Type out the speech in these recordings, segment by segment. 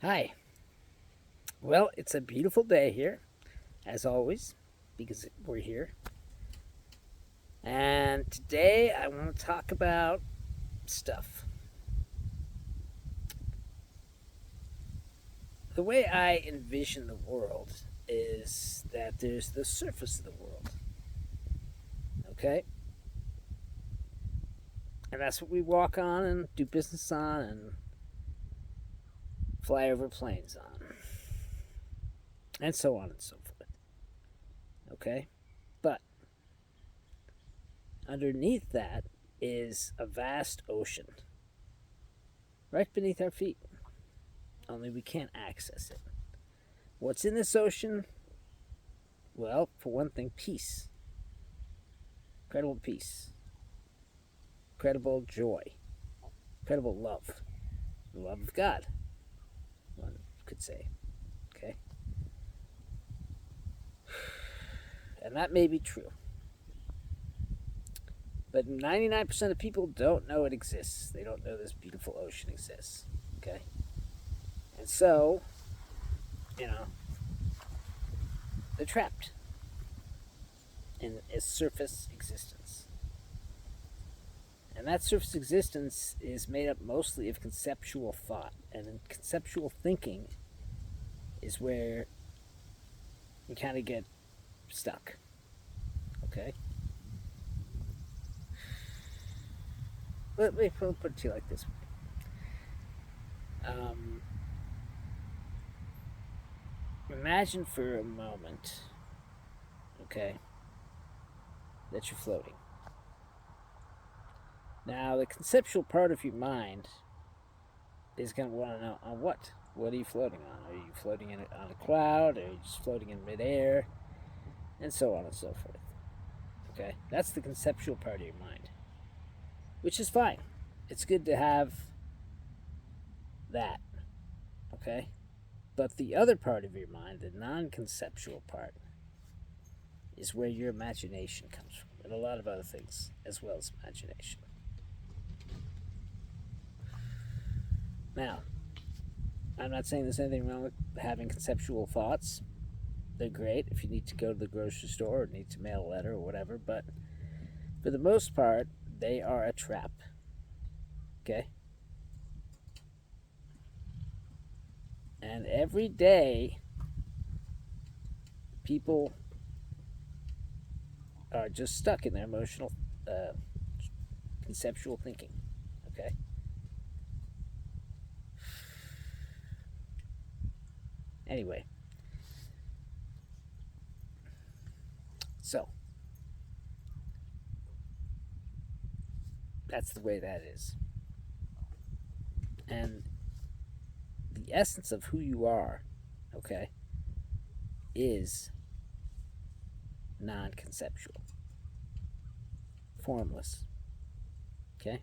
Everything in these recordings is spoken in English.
Hi. Well, it's a beautiful day here, as always, because we're here. And today I want to talk about stuff. The way I envision the world is that there's the surface of the world, okay? And that's what we walk on and do business on and fly over planes on, and so on and so forth, okay? But underneath that is a vast ocean right beneath our feet, only we can't access it. What's in this ocean? Well, for one thing, peace. Incredible peace. Incredible joy. Incredible love. The love of God, one could say. Okay? And that may be true. But 99% of people don't know it exists. They don't know this beautiful ocean exists. Okay? And so, you know, they're trapped in a surface existence. And that surface existence is made up mostly of conceptual thought. And in conceptual thinking is where you kind of get stuck. Okay? Let me put it to you like this. Um, Imagine for a moment, okay, that you're floating. Now, the conceptual part of your mind is going to want to know on what? What are you floating on? Are you floating on a cloud? Are you just floating in midair? And so on and so forth. Okay? That's the conceptual part of your mind, which is fine. It's good to have that. Okay? But the other part of your mind, the non conceptual part, is where your imagination comes from, and a lot of other things as well as imagination. Now, I'm not saying there's anything wrong with having conceptual thoughts. They're great if you need to go to the grocery store or need to mail a letter or whatever, but for the most part, they are a trap. Okay? And every day, people are just stuck in their emotional, conceptual thinking. Okay? Anyway, so that's the way that is. And the essence of who you are, okay, is non conceptual, formless. Okay?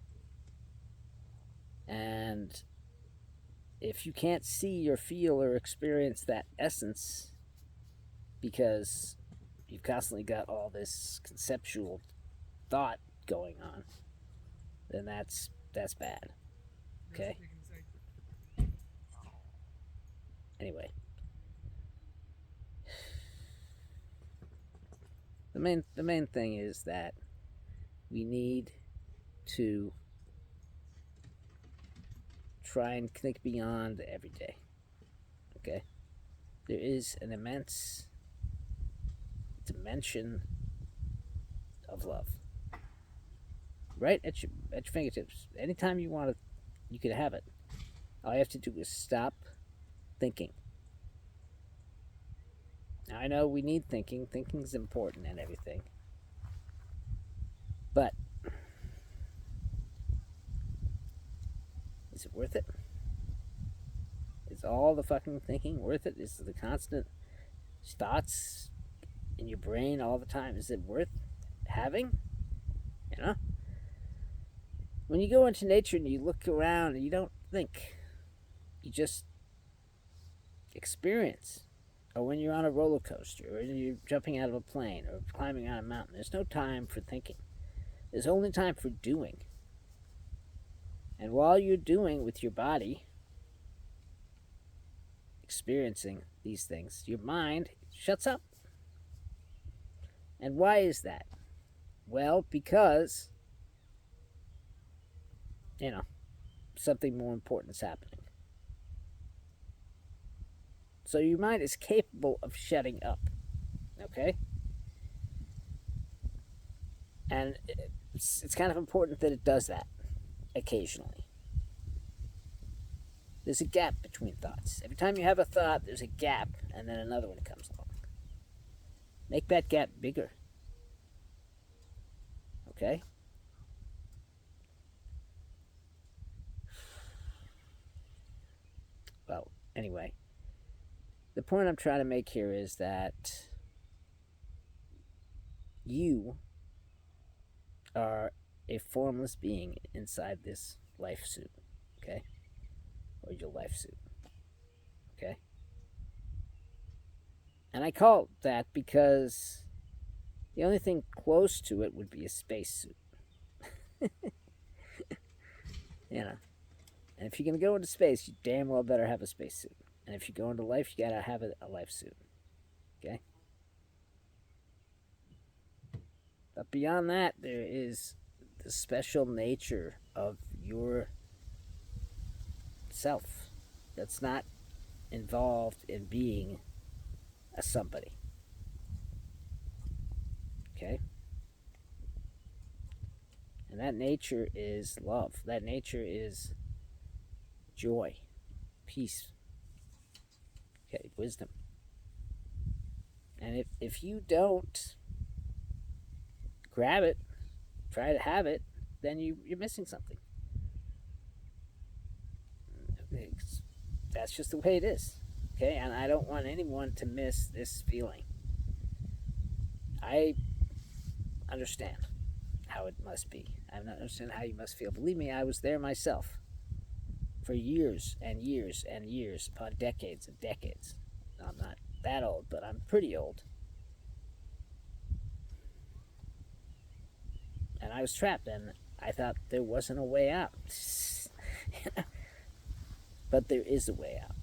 And if you can't see or feel or experience that essence because you've constantly got all this conceptual thought going on, then that's bad. Okay? Anyway, the main thing is that we need to try and think beyond every day. Okay? There is an immense dimension of love right at your fingertips. Anytime you want it, you can have it. All you have to do is stop thinking. Now, I know we need thinking. Thinking's important and everything. But is it worth it? Is all the fucking thinking worth it? Is the constant thoughts in your brain all the time, is it worth having? You know? When you go into nature and you look around and you don't think, you just experience. Or when you're on a roller coaster, or you're jumping out of a plane, or climbing on a mountain, there's no time for thinking. There's only time for doing. And while you're doing with your body, experiencing these things, your mind shuts up. And why is that? Well, because, you know, something more important is happening. So your mind is capable of shutting up. Okay? And it's kind of important that it does that occasionally. There's a gap between thoughts. Every time you have a thought, there's a gap, and then another one comes along. Make that gap bigger. Okay? Well, anyway, the point I'm trying to make here is that you are a formless being inside this life suit. Okay? Or your life suit. Okay? And I call it that because the only thing close to it would be a spacesuit. You know. And if you're going to go into space, you damn well better have a spacesuit. And if you go into life, you gotta have a life suit. Okay? But beyond that, there is the special nature of your self that's not involved in being a somebody. Okay? And that nature is love. That nature is joy, peace, okay, wisdom. And if you don't grab it, try to have it, then you're missing something. That's just the way it is. Okay? And I don't want anyone to miss this feeling. I understand how it must be. I understand how you must feel. Believe me, I was there myself for years and years and years, upon decades and decades. I'm not that old, but I'm pretty old. And I was trapped, and I thought there wasn't a way out. But there is a way out.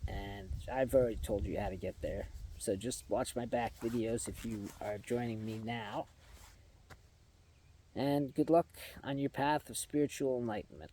And I've already told you how to get there. So just watch my back videos if you are joining me now. And good luck on your path of spiritual enlightenment.